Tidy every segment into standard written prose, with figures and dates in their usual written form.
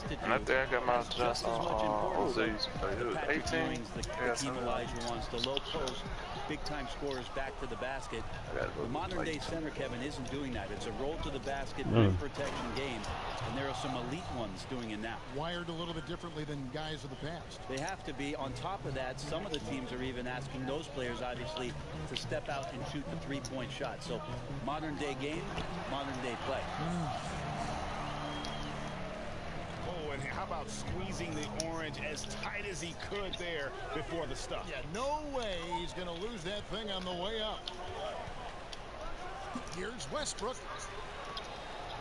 to do And I think I got my has just just as much on importance. Uzzi's. It was Patrick 18. Ewing's the team Elijah wants, the low post, big-time scorers back to the basket. The modern-day center, Kevin, isn't doing that. It's a roll to the basket, rim protection game, and there are some elite ones doing it now. Wired a little bit differently than guys of the past. They have to be. On top of that, some of the teams are even asking those players, obviously, to step out and shoot the three-point shot. So modern-day game, modern-day play. Oh, and how about squeezing the orange as tight as he could there before the stuff? Yeah, no way he's going to lose that thing on the way up. Here's Westbrook.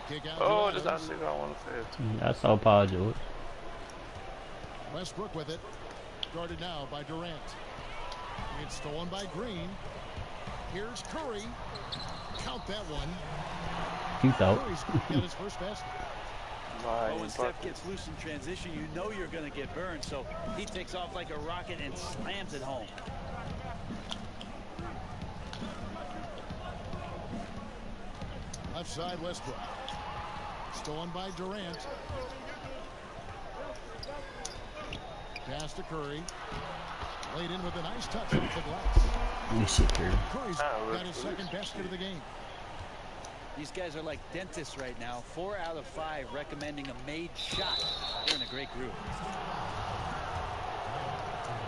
Kick out. Oh, does that see what I want to say? I saw Paul George. Westbrook with it. Guarded now by Durant. It's stolen by Green. Here's Curry. Count that one. You thought. Curry's got his first basket. Oh, when Steph gets loose in transition, you know you're going to get burned. So he takes off like a rocket and slams it home. Left side, Westbrook. Stolen by Durant. Pass to Curry. Laid in with a nice touch off the glass. Let me see, Curry. Curry's got his second basket of the game. These guys are like dentists right now. 4 out of 5 recommending a made shot. They're in a great group.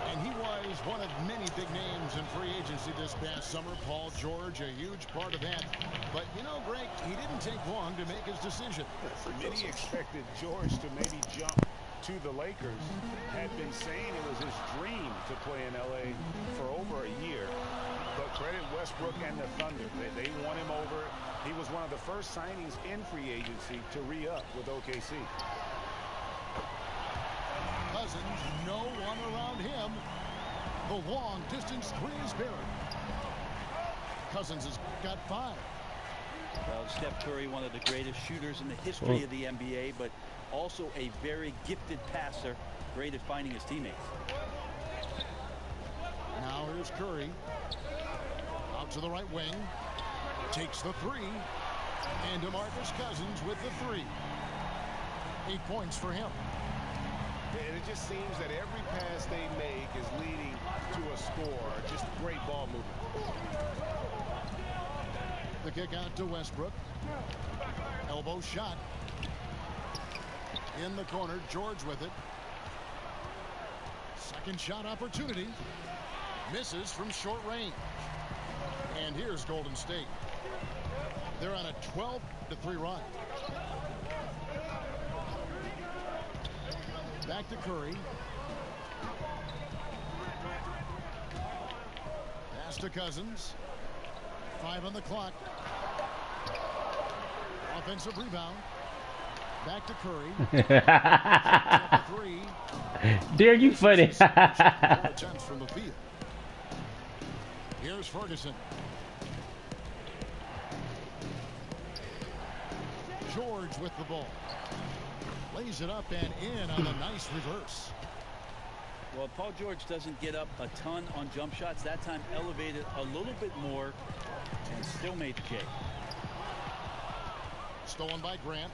And he was one of many big names in free agency this past summer. Paul George, a huge part of that. But, you know, Greg, he didn't take long to make his decision. Many expected George to maybe jump to the Lakers. Had been saying it was his dream to play in L.A. for over a year. But credit Westbrook and the Thunder. They won him over. He was one of the first signings in free agency to re-up with OKC. Cousins, no one around him. The long distance three is buried. Cousins has got 5. Well, Steph Curry, one of the greatest shooters in the history of the NBA, but also a very gifted passer, great at finding his teammates. Now here's Curry. Out to the right wing. Takes the 3. And DeMarcus Cousins with the 3. 8 points for him. And it just seems that every pass they make is leading to a score. Just great ball movement. The kick out to Westbrook. Elbow shot. In the corner, George with it. Second shot opportunity. Misses from short range. And here's Golden State. They're on a 12-3 run. Back to Curry. Pass to Cousins. 5 on the clock. Offensive rebound. Back to Curry. 3. Dare you funny. Attempts from the field. Here's Ferguson. George with the ball. Lays it up and in on a nice reverse. Well, Paul George doesn't get up a ton on jump shots. That time elevated a little bit more and still made the J. Stolen by Grant.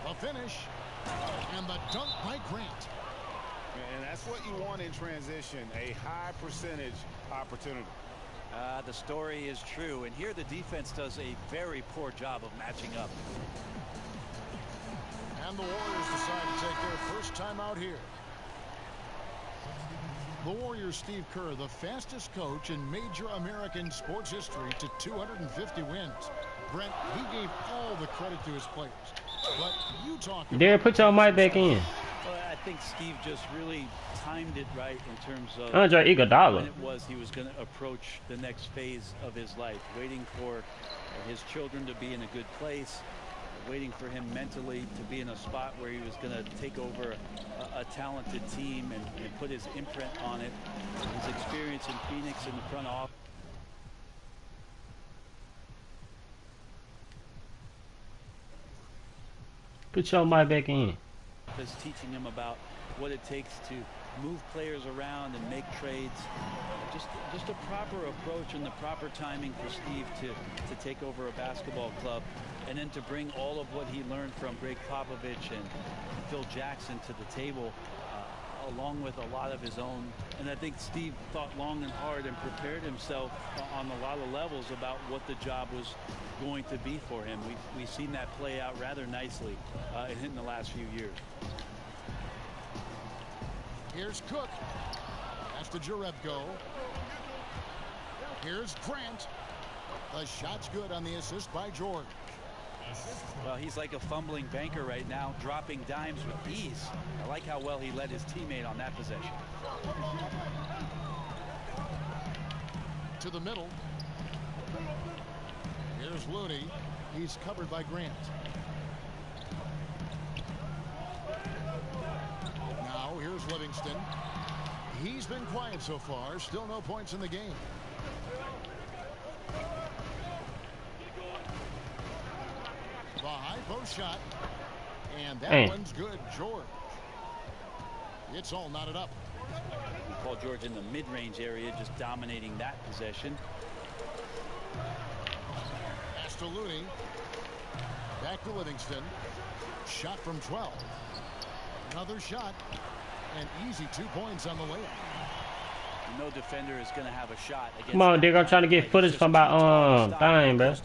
The finish. And the dunk by Grant. And that's what you want in transition, a high percentage opportunity. The story is true, and here the defense does a very poor job of matching up. And the Warriors decide to take their first time out here. The Warriors' Steve Kerr, the fastest coach in major American sports history to 250 wins. Brent, he gave all the credit to his players. But you talk about... Dare put your mic back in. Well, I think Steve just really timed it right in terms of Andre Iguodala. when it was he was going to approach the next phase of his life, waiting for his children to be in a good place, waiting for him mentally to be in a spot where he was going to take over a talented team and put his imprint on it. His experience in Phoenix in the front office. Put your mic back in. office, teaching him about what it takes to move players around and make trades. Just a proper approach and the proper timing for Steve to take over a basketball club, and then to bring all of what he learned from Greg Popovich and Phil Jackson to the table, along with a lot of his own. And I think Steve thought long and hard and prepared himself on a lot of levels about what the job was going to be for him. We've seen that play out rather nicely in the last few years. Here's Cook. That's to Jerebko. Here's Grant. The shot's good on the assist by George. Well, he's like a fumbling banker right now, dropping dimes with ease. I like how well he led his teammate on that possession. To the middle. Here's Looney. He's covered by Grant. Now here's Livingston. He's been quiet so far. Still no points in the game. The high post shot. And that one's good. George. It's all knotted up. Paul George in the mid-range area, just dominating that possession. Pass to Looney. Back to Livingston. Shot from 12. Another shot. And easy 2 points on the layup. No defender is going to have a shot against. Come on, Dick. I'm trying to get footage from my thing, bro.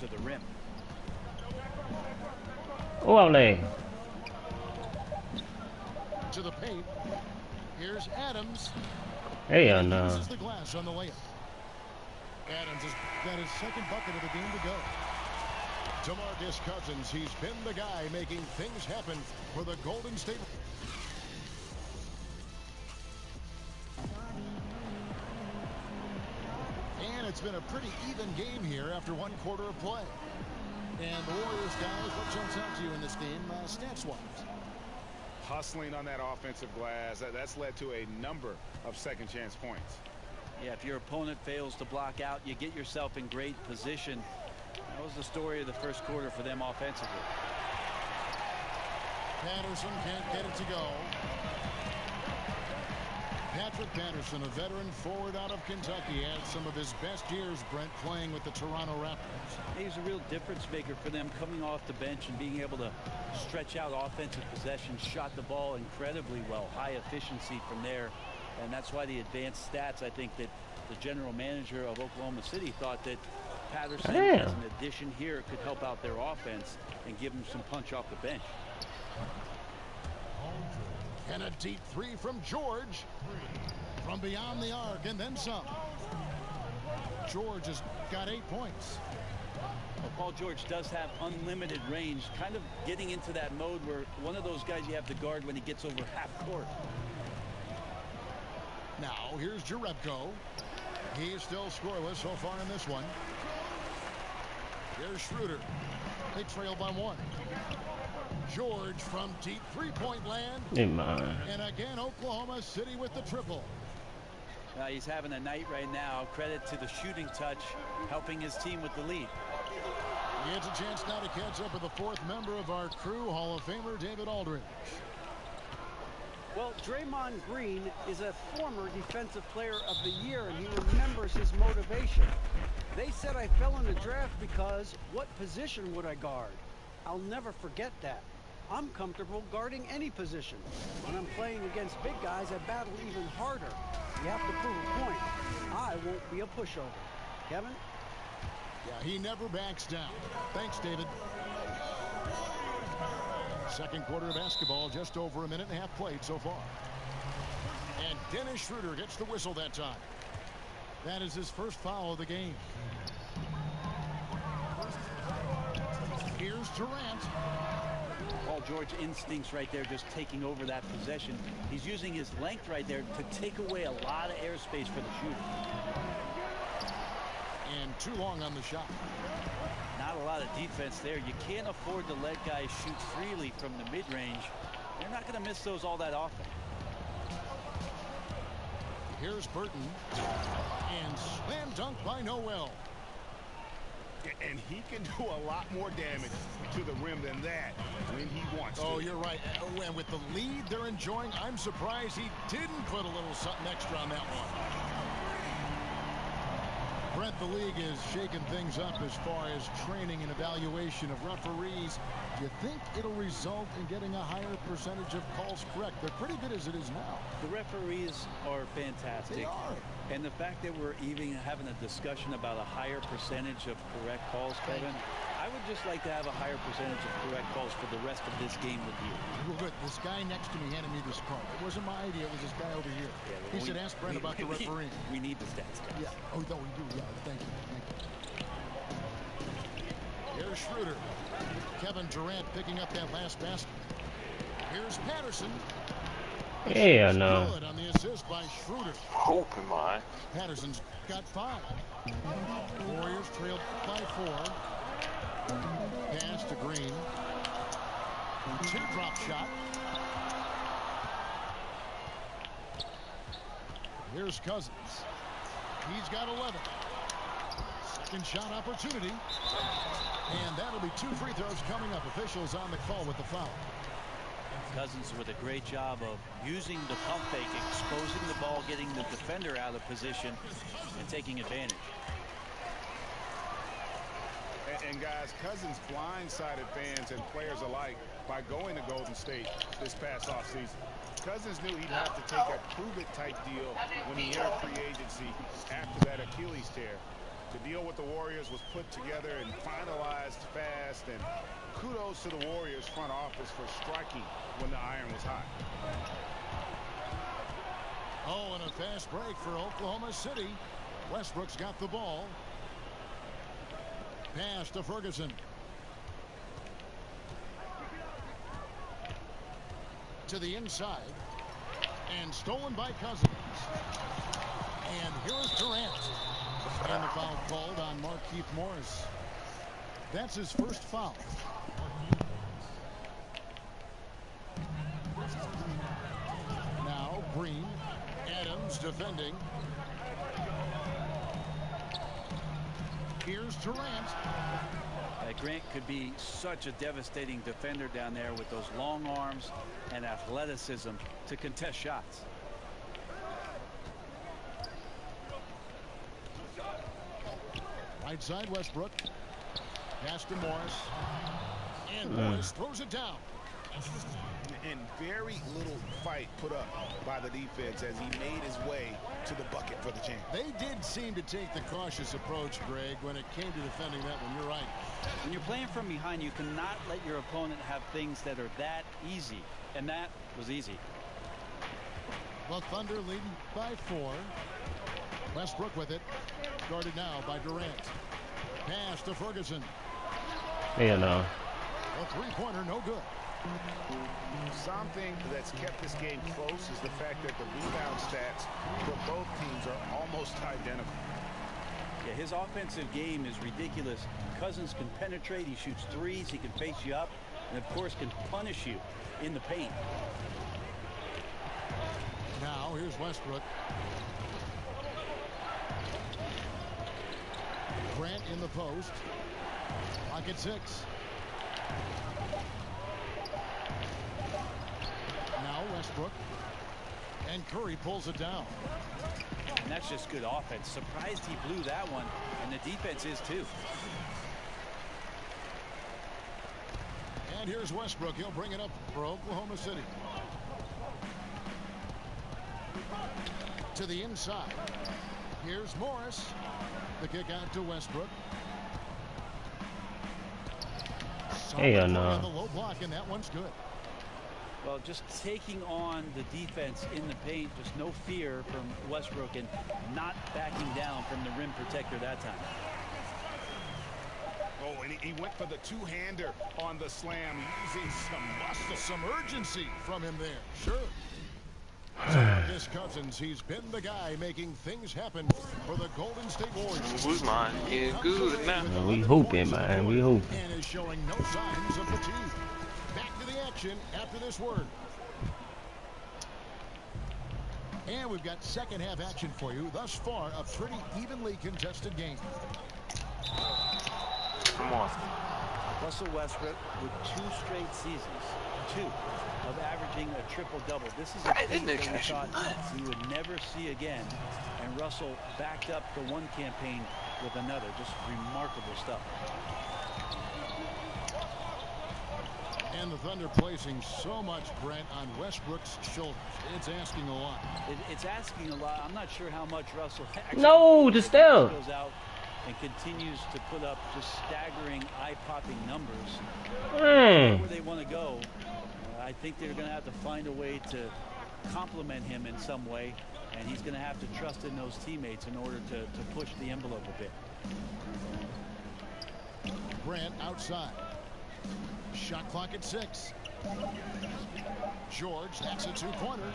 Ole. To the paint. Here's Adams. Hell no. Uses the glass on the layup. Adams has got his second bucket of the game to go. DeMarcus Cousins, he's been the guy making things happen for the Golden State. And it's been a pretty even game here after one quarter of play. And the Warriors, guys, what jumps out to you in this game, stats-wise? Hustling on that offensive glass, that's led to a number of second-chance points. Yeah, if your opponent fails to block out, you get yourself in great position. That was the story of the first quarter for them offensively. Patterson can't get it to go. Patrick Patterson, a veteran forward out of Kentucky, had some of his best years, Brent, playing with the Toronto Raptors. He's a real difference maker for them, coming off the bench and being able to stretch out offensive possessions. Shot the ball incredibly well, high efficiency from there, and that's why the advanced stats, I think that the general manager of Oklahoma City thought that Patterson as an addition here could help out their offense and give them some punch off the bench. And a deep three from George. From beyond the arc and then some. George has got 8 points. Well, Paul George does have unlimited range, kind of getting into that mode where one of those guys you have to guard when he gets over half court. Now here's Jerebko. He's still scoreless so far in this one. Here's Schroeder. They trail by 1. George from deep three-point land. And again, Oklahoma City with the triple. He's having a night right now. Credit to the shooting touch, helping his team with the lead. He gets a chance now to catch up with the 4th member of our crew, Hall of Famer David Aldridge. Well, Draymond Green is a former Defensive Player of the Year, and he remembers his motivation. They said I fell in the draft because what position would I guard? I'll never forget that. I'm comfortable guarding any position. When I'm playing against big guys, I battle even harder. You have to prove a point. I won't be a pushover. Kevin? Yeah, he never backs down. Thanks, David. Second quarter of basketball, just over a minute and a half played so far. And Dennis Schroeder gets the whistle that time. That is his first foul of the game. Here's Durant. Paul George instincts right there, just taking over that possession. He's using his length right there to take away a lot of airspace for the shooter. And too long on the shot. Not a lot of defense there. You can't afford to let guys shoot freely from the mid-range. They're not going to miss those all that often. Here's Burton. And slam dunk by Noel. And he can do a lot more damage to the rim than that when he wants to. Oh, you're right. And with the lead they're enjoying, I'm surprised he didn't put a little something extra on that one. Brent, the league is shaking things up as far as training and evaluation of referees. Do you think it'll result in getting a higher percentage of calls correct? They're pretty good as it is now. The referees are fantastic. They are. And the fact that we're even having a discussion about a higher percentage of correct calls, Kevin, I would just like to have a higher percentage of correct calls for the rest of this game with you. Well, good. This guy next to me handed me this card. It wasn't my idea. It was this guy over here. Yeah, He said, ask Brent about the referee. We need the stats, guys. Yeah. Oh, no, we do. Yeah. Thank you. Thank you. Here's Schroeder. Kevin Durant picking up that last basket. Here's Patterson. Yeah, no. Good on the assist by Schroeder. Open my. Patterson's got 5. Warriors trailed by 4. Pass to Green. Teardrop shot. Here's Cousins. He's got 11. Second shot opportunity. And that'll be 2 free throws coming up. Officials on the call with the foul. Cousins with a great job of using the pump fake, exposing the ball, getting the defender out of position, and taking advantage. And guys, Cousins blindsided fans and players alike by going to Golden State this past offseason. Cousins knew he'd have to take a prove-it-type deal when he entered free agency after that Achilles tear. The deal with the Warriors was put together and finalized fast, and kudos to the Warriors front office for striking when the iron was hot. Oh, and a fast break for Oklahoma City. Westbrook's got the ball. Pass to Ferguson. To the inside. And stolen by Cousins. And here's Durant. And the foul called on Markieff Morris. That's his first foul. Now Green. Adams defending. Here's Durant. Grant could be such a devastating defender down there with those long arms and athleticism to contest shots. Right side Westbrook. Pass to Morris. And Morris throws it down. And very little fight put up by the defense as he made his way to the bucket for the champ. They did seem to take the cautious approach, Greg, when it came to defending that one. You're right. When you're playing from behind, you cannot let your opponent have things that are that easy. And that was easy. The Thunder leading by 4. Westbrook with it. Guarded now by Durant. Pass to Ferguson. Yeah, no. A three-pointer, no good. Something that's kept this game close is the fact that the rebound stats for both teams are almost identical. Yeah, his offensive game is ridiculous. Cousins can penetrate, he shoots threes, he can face you up, and of course can punish you in the paint. Now here's Westbrook. Grant in the post. Pocket 6. Now Westbrook. And Curry pulls it down. And that's just good offense. Surprised he blew that one, and the defense is too. And here's Westbrook. He'll bring it up for Oklahoma City. To the inside. Here's Morris. The kick out to Westbrook. Hell no. On the low block, and that one's good. Well, just taking on the defense in the paint, just no fear from Westbrook and not backing down from the rim protector that time. Oh, and he went for the two-hander on the slam, using some muscle. Some urgency from him there. Sure. Marcus Cousins, he's been the guy making things happen for the Golden State Warriors. Who's mine? Yeah, good now. Man, we hooping, man. We hooping. And is showing no signs of fatigue. Back to the action after this word. And we've got second half action for you. Thus far, a pretty evenly contested game. Come on. Russell Westbrook with 2 straight seasons, 2, of averaging a triple-double. This is a Right, feat this that we nigga thought nuts. we would never see again. And Russell backed up the one campaign with another. Just remarkable stuff. And the Thunder placing so much, Brent, on Westbrook's shoulders. It's asking a lot. It's asking a lot. I'm not sure how much Russell actually No, just still. goes out and continues to put up just staggering, eye-popping numbers. Where they want to go, I think they're going to have to find a way to complement him in some way, and he's going to have to trust in those teammates in order to push the envelope a bit. Grant outside. Shot clock at 6. George, that's a 2-pointer.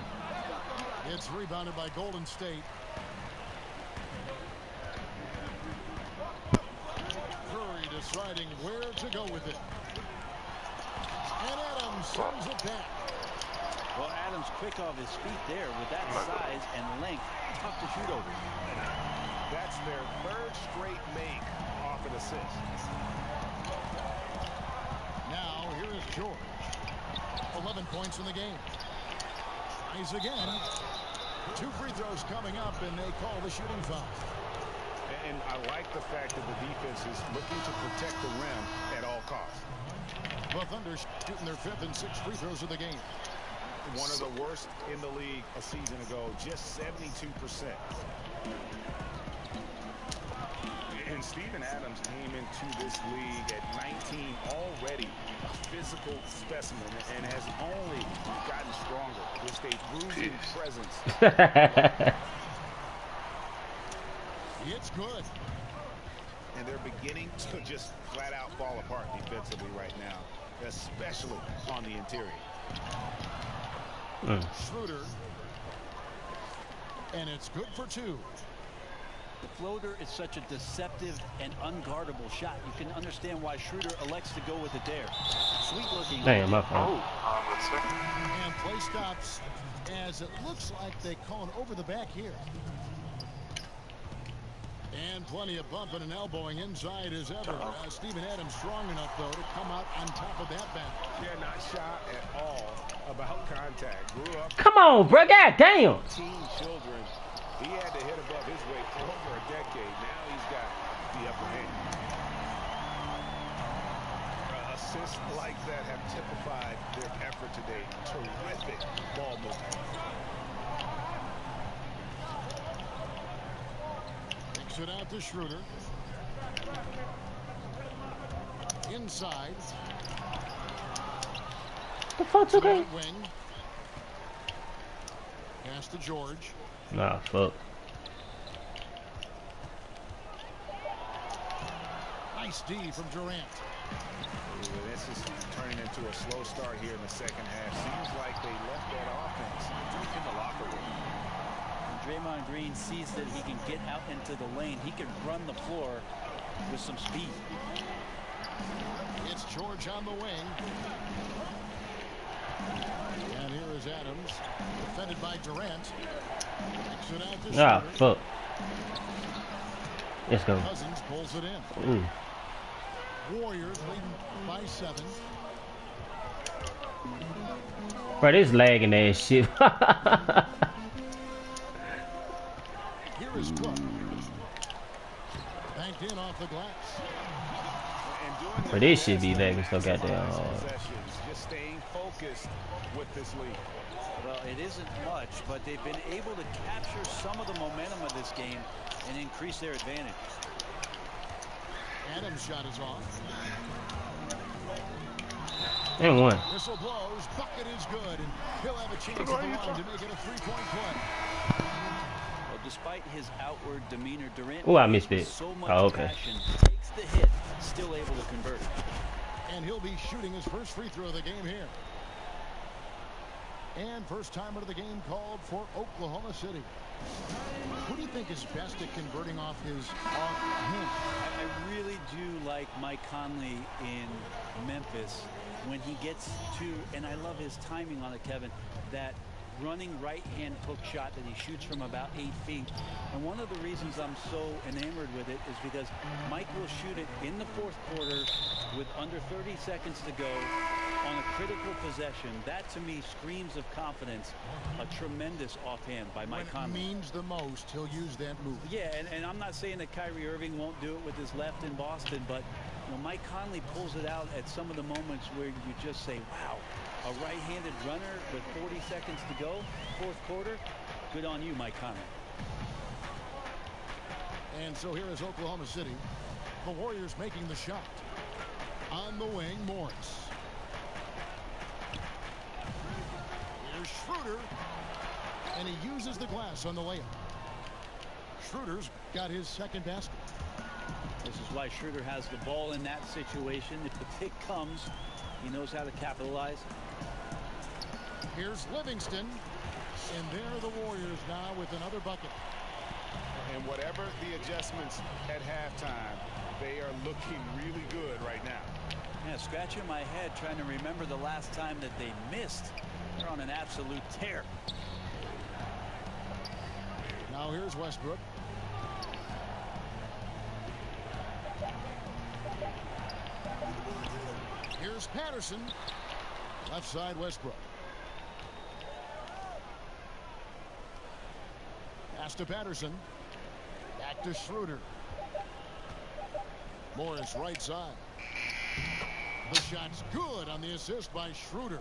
It's rebounded by Golden State. Curry deciding where to go with it. And Adams sends it back. Well, Adams quick off his feet there with that size and length. Tough to shoot over. That's their 3rd straight make off an assist. Now, here is George. 11 points in the game. He's again. 2 free throws coming up, and they call the shooting foul. And I like the fact that the defense is looking to protect the rim at all costs. The Thunder shooting their 5th and 6th free throws of the game. One of the worst in the league a season ago, just 72%. And Steven Adams came into this league at 19 already a physical specimen and has only gotten stronger. Just a bruising presence. It's good. And they're beginning to just flat out fall apart defensively right now, especially on the interior. Schroeder. And it's good for 2. The floater is such a deceptive and unguardable shot. You can understand why Schroeder elects to go with it there. Sweet looking. Damn, my fault. And play stops as it looks like they call an over the back here. And plenty of bumping and elbowing inside as ever. Steven Adams strong enough, though, to come out on top of that back. Yeah, not shy at all about contact. Grew up Come on, bro. God damn. 18 children. He had to hit above his weight for over a decade. Now he's got the upper hand. Assists like that have typified their effort today. Terrific ball movement. Kicks it out to Schroeder. Inside. The fuck's okay? Right wing. Pass to George. Nah, fuck. Nice D from Durant. This is turning into a slow start here in the second half. Seems like they left that offense in the locker room. When Draymond Green sees that he can get out into the lane, he can run the floor with some speed. It's George on the wing. And here is Adams, defended by Durant. Kicks it out to Ah, Schroeder. fuck. Let's go. Cousins pulls it in. Warriors leading by 7. Bro, this lagging ass shit. Here is Cook. Banked in off the glass. But this shit be lagging so goddamn hard. Just staying focused with this lead. Well, it isn't much, but they've been able to capture some of the momentum of this game and increase their advantage. Adams' shot is off. And one. Whistle blows. Bucket is good. And he'll have a chance at the line to make it a 3-point play. Well, despite his outward demeanor, Durant Oh, I missed it. so much Oh, okay. passion, takes the hit, still able to convert. And he'll be shooting his first free throw of the game here. And first timer of the game called for Oklahoma City. Who do you think is best at converting off his off-hand? I really do like Mike Conley in Memphis when he gets to, and I love his timing on it, Kevin, that running right-hand hook shot that he shoots from about 8 feet. And one of the reasons I'm so enamored with it is because Mike will shoot it in the fourth quarter with under 30 seconds to go on a critical possession. That to me screams of confidence. A tremendous offhand by Mike Conley. When it means the most, he'll use that move. Yeah, and I'm not saying that Kyrie Irving won't do it with his left in Boston, but you know, Mike Conley pulls it out at some of the moments where you just say, wow, a right-handed runner with 40 seconds to go, fourth quarter. Good on you, Mike Conley. And so here is Oklahoma City. The Warriors making the shot. On the wing, Morris. Here's Schroeder. And he uses the glass on the layup. Schroeder's got his second basket. This is why Schroeder has the ball in that situation. If the pick comes, he knows how to capitalize. Here's Livingston. And there are the Warriors now with another bucket. And whatever the adjustments at halftime, they are looking really good right now. Yeah, scratching my head trying to remember the last time that they missed. They're on an absolute tear. Now here's Westbrook. Here's Patterson. Left side, Westbrook. Pass to Patterson. Back to Schroeder. Morris right side. The shot's good on the assist by Schroeder.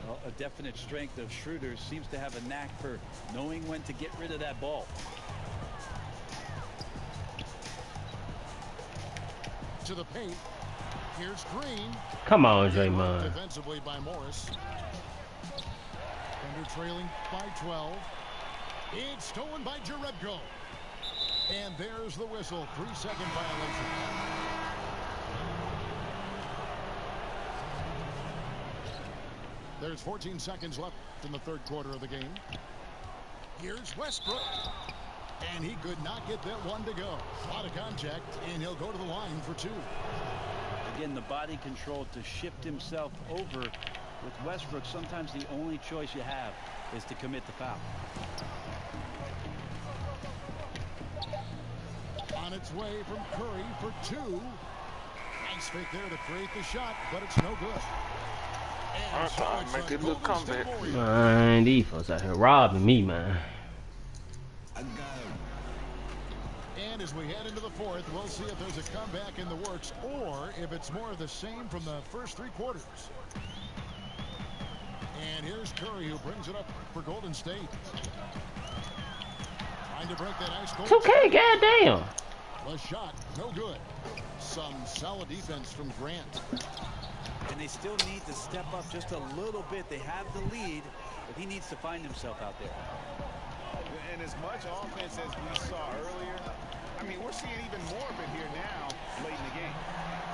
Well, a definite strength of Schroeder. Seems to have a knack for knowing when to get rid of that ball. To the paint. Here's Green. Come on, Draymond. Defensively by Morris. Thunder trailing by 12. It's stolen by Jerebko. And there's the whistle. 3-second violation. There's 14 seconds left in the third quarter of the game. Here's Westbrook. And he could not get that one to go. A lot of contact, and he'll go to the line for two. Again, the body control to shift himself over. With Westbrook, sometimes the only choice you have is to commit the foul. On its way from Curry for two. Nice fake there to create the shot, but it's no good. I'm trying to make a good comeback. Man, these folks out here robbing me, man. And as we head into the fourth, we'll see if there's a comeback in the works or if it's more of the same from the first three quarters. And here's Curry who brings it up for Golden State. Trying to break that ice cold. 2K, goddamn. The shot, no good. Some solid defense from Grant. And they still need to step up just a little bit. They have the lead, but he needs to find himself out there. And as much offense as we saw earlier, I mean, we're seeing even more of it here now late in the game.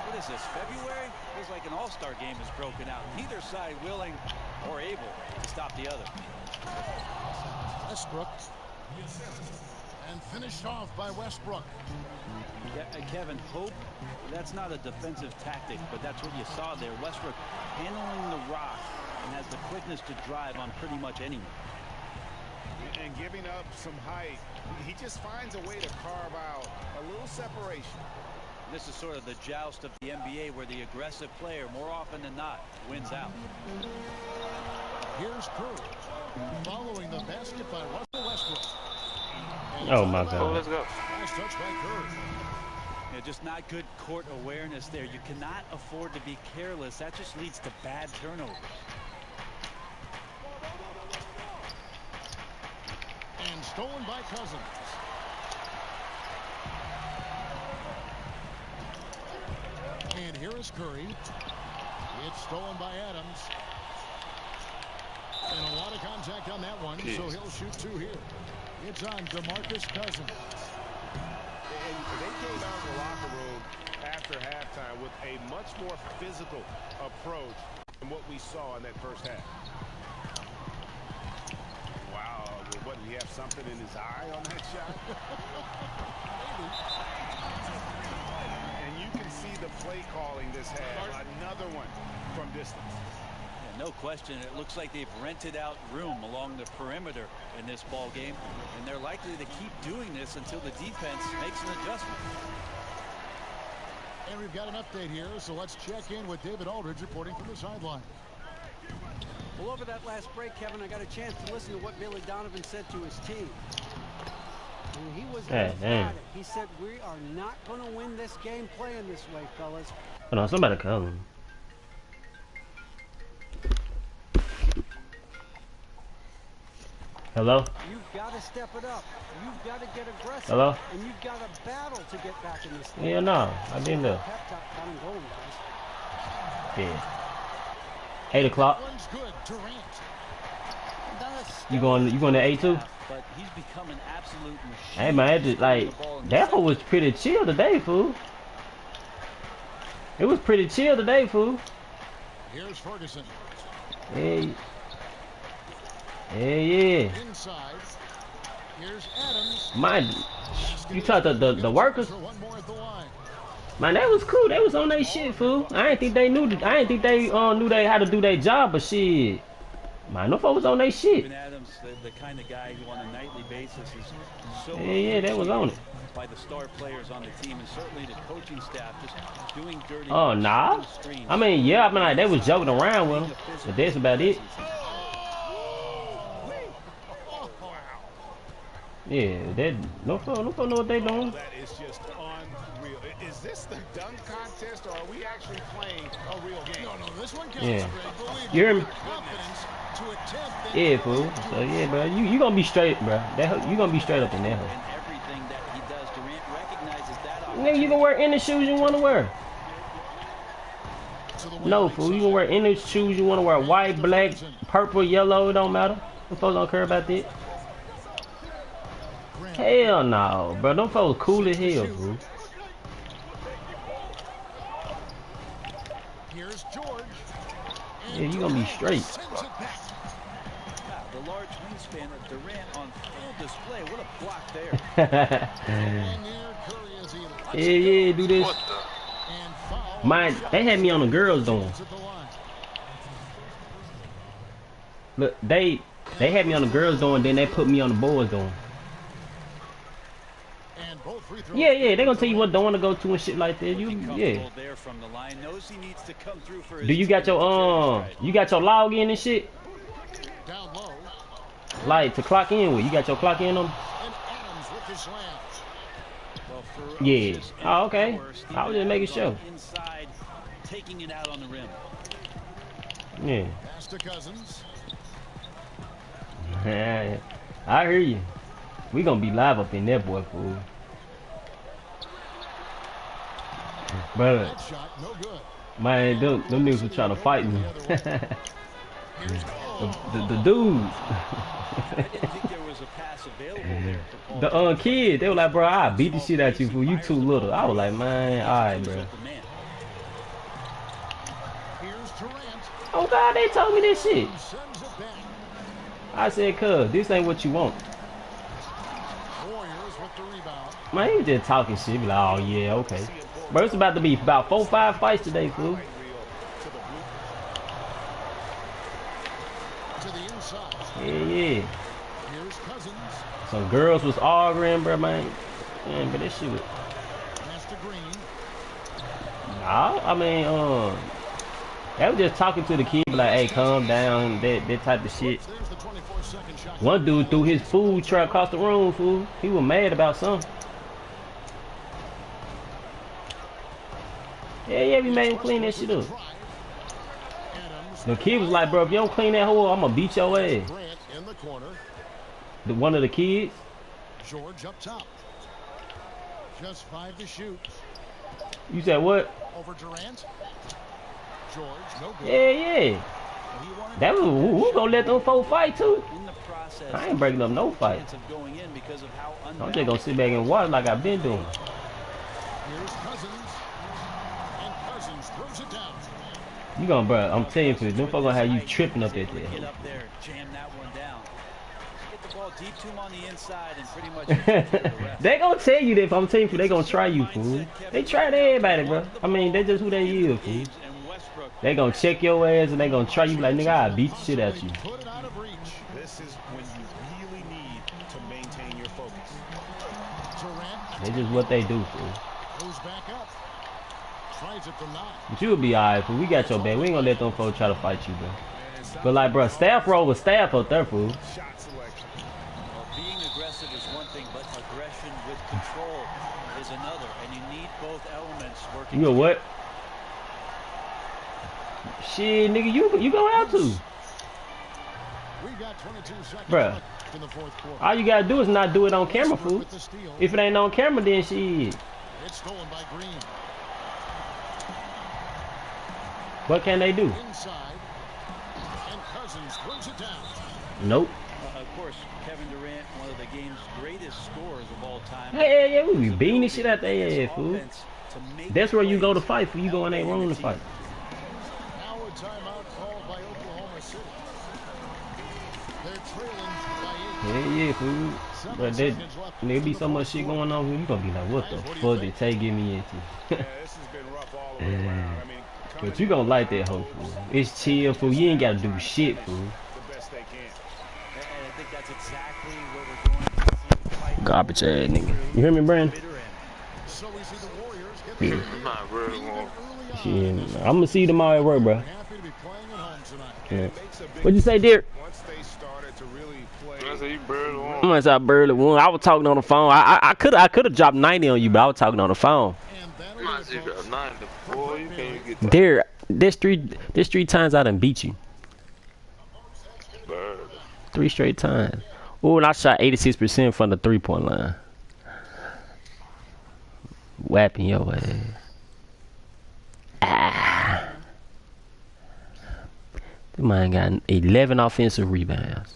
What is this, February? Feels like an all-star game is broken out. Neither side willing or able to stop the other. Westbrook. And finished off by Westbrook. Yeah, Kevin, hope that's not a defensive tactic, but that's what you saw there. Westbrook handling the rock and has the quickness to drive on pretty much anyone. And giving up some height, he just finds a way to carve out a little separation. This is sort of the joust of the NBA where the aggressive player, more often than not, wins out. Here's Curry. Following the basket by Russell Westbrook. Oh, my God. Oh, let's go. Nice touch by Curry. Yeah, just not good court awareness there. You cannot afford to be careless. That just leads to bad turnovers. And stolen by Cousins. And here is Curry. It's stolen by Adams. And a lot of contact on that one, so he'll shoot two here. It's on DeMarcus Cousins. And they came out of the locker room after halftime with a much more physical approach than what we saw in that first half. Wow, what, did he have something in his eye on that shot? And you can see the play calling this half. Another one from distance. Yeah, No question. It looks like they've rented out room along the perimeter in this ball game, and they're likely to keep doing this until the defense makes an adjustment. And we've got an update here, so let's check in with David Aldridge reporting from the sideline. Well, over that last break, Kevin, I got a chance to listen to what Billy Donovan said to his team. And he was emphatic. He said, we are not going to win this game playing this way, fellas. Hold on, somebody come. Hello? You've got to step it up. You've got to get aggressive. Hello? And you've got to battle to get back in this game. Yeah, no, I didn't know. Pep talk got him going, guys. Yeah. 8 o'clock. One's good. Durant. You going to 8-2? But he's become an absolute machine. Hey man, it just, like that one was pretty chill today, fool. It was pretty chill today, fool. Here's Ferguson. Hey. Hey, yeah. Inside. Here's Adams. Man, you talk the workers. One more at the line. Man, that was cool. They was on their shit, fool. I didn't think they knew. I didn't think they knew they how to do their job, but shit. Man, no folks was on their shit. Even Adams, the kind of guy who on a nightly basis is so Yeah, that was on it. by the star players on the team, and certainly the coaching staff just doing dirty. Oh, nah. I mean, yeah, I mean, like, they was joking around with him, but that's about it. Yeah, that no folks know what they doing. That is just unreal. Is this the dunk contest, or are we actually playing a real game? No, this one counts. Yeah. Believe You hear me? confidence to attempt. Yeah, fool. So yeah, bro, you gonna be straight, bro. You gonna be straight up in there. And everything that he does, Durant recognizes that Nigga, opportunity. you gonna wear any shoes you wanna wear? No, fool. You gonna wear any shoes you wanna wear? White, black, purple, yellow. It don't matter. Them folks don't care about that. Hell no, bro. Them folks cool as hell, fool. Here's George. Yeah, you gonna be straight. The large wingspan of Durant on full display. What a block there. Yeah, do this. What the? Man, they had me on the girls doing. Look, they had me on the girls doing, then they put me on the boys doing. Yeah, they gonna tell you what dorm to go to and shit like that. Yeah. There from the line. Knows he needs to come through for Do you got your login and shit? Down low. Like to clock in with? You got your clock in on? And Adams with his slam. Well, Yeah. Oh, okay. I was just making sure. Inside, taking it out on the rim. Yeah. Pass to Cousins. I hear you. We gonna be live up in there, boy, fool. Brother, That shot, no good. man, them niggas were trying to fight me. the dudes. I didn't think there was a pass available there for Paul. The kid, they were like, bro, I beat the shit out you, fool. You too little. I was like, man, alright, bro. Here's Durant. Oh God, they told me this shit. Sends it back. I said, cuz, this ain't what you want. Warriors with the rebound. Man, he was just talking shit. Be like, oh yeah, okay. Bro, it's about to be about 4 or 5 fights today, fool. To the inside. Yeah. Here's Cousins. Some girls was arguing, bro, man. Man, but this shit was... Pass to Green. Nah, I mean, they was just talking to the kid, be like, hey, calm down, that type of shit. There's the 24-second shot. One dude threw his food truck across the room, fool. He was mad about something. Yeah, we made him clean that shit up. The kid was like, bro, if you don't clean that hole, I'm gonna beat your ass. Grant in the corner. One of the kids. George up top. Just 5 to shoot. You said what? Over Durant. George, no good. Yeah. That was, we gonna let them 4 fight too. In the process, I ain't breaking up no fight. chance of going in because of how I'm just gonna sit back and watch like I've been doing. Here's Cousins. And Cousins throws it down. You gonna, bro, I'm telling you, them folks gonna have you tripping up at Get that. up there, jam that one down. Get the ball deep to him on the inside and pretty much. They gonna tell you that if I'm telling you, they gonna try you, fool. They tried everybody, bro. I mean, they just who they is, fool. And Westbrook. They gonna check your ass and they gonna try you like, nigga, I beat the shit out you. Put it out of reach. This is when you really need to maintain your focus. Durant That's just what they do, fool. moves back up. Tries it from 9. But you'll be alright, fool. We got your back. We ain't gonna let them folks try to fight you, bro. But like, bro, staff roll with staff up there, fool. Shot selection. Well, being aggressive is one thing, but aggression with control is another, and you need both elements working. You know what? Shit, nigga, you gonna have to. We got 22 seconds Bruh. left in the fourth quarter. All you gotta do is not do it on camera, fool. With the steal. If it ain't on camera, then shit. It's stolen by Green. What can they do? Inside. And Cousins throws it down. Nope. Of course, Kevin Durant, one of the game's greatest scorers of all time. Hey, yeah, we be beating the shit out their ass, fool. Offense to make That's where you go to plays. fight, fool. You go in there wrong to fight. Now a timeout called by Oklahoma City. They're trailing by 8. Yeah, fool. But there be so much shit going on, fool. You gonna be like, what the fuck did Tay get me into? Yeah, this has been rough all the way around. I mean, But you gonna like that hoe, fool. It's chill, fool. You ain't gotta do shit, fool. the best they can. And I think that's exactly what we're going to see fight. Garbage ass nigga. You hear me, Brandon? Bitter end. So we see the Warriors get the I'm not really wrong. Shit, I'm gonna see you tomorrow at work, bro. happy to be playing at home tonight. Yeah. It makes a big What'd you say, Derek? once they started to really play. I say you barely I'm won. gonna say I barely won. I was talking on the phone. I could have dropped 90 on you, but I was talking on the phone. And that'll I'm do not it, see you folks. got 9 to 4. You can't even get Derek, this three times I done beat you. bird. 3 straight times. Ooh, and I shot 86% from the 3-point line. Whapping your ass. Ah. This man got 11 offensive rebounds.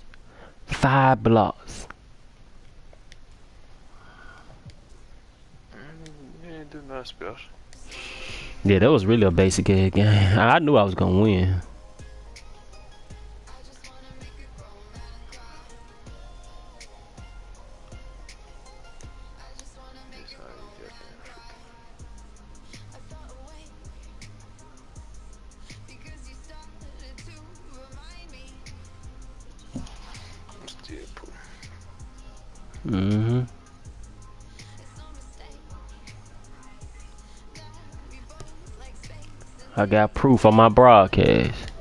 5 blocks. You ain't do nothing special. Yeah, that was really a basic ass game. I knew I was gonna win. That's how you get there. I'm still poor. Mm-hmm. I got proof on my broadcast.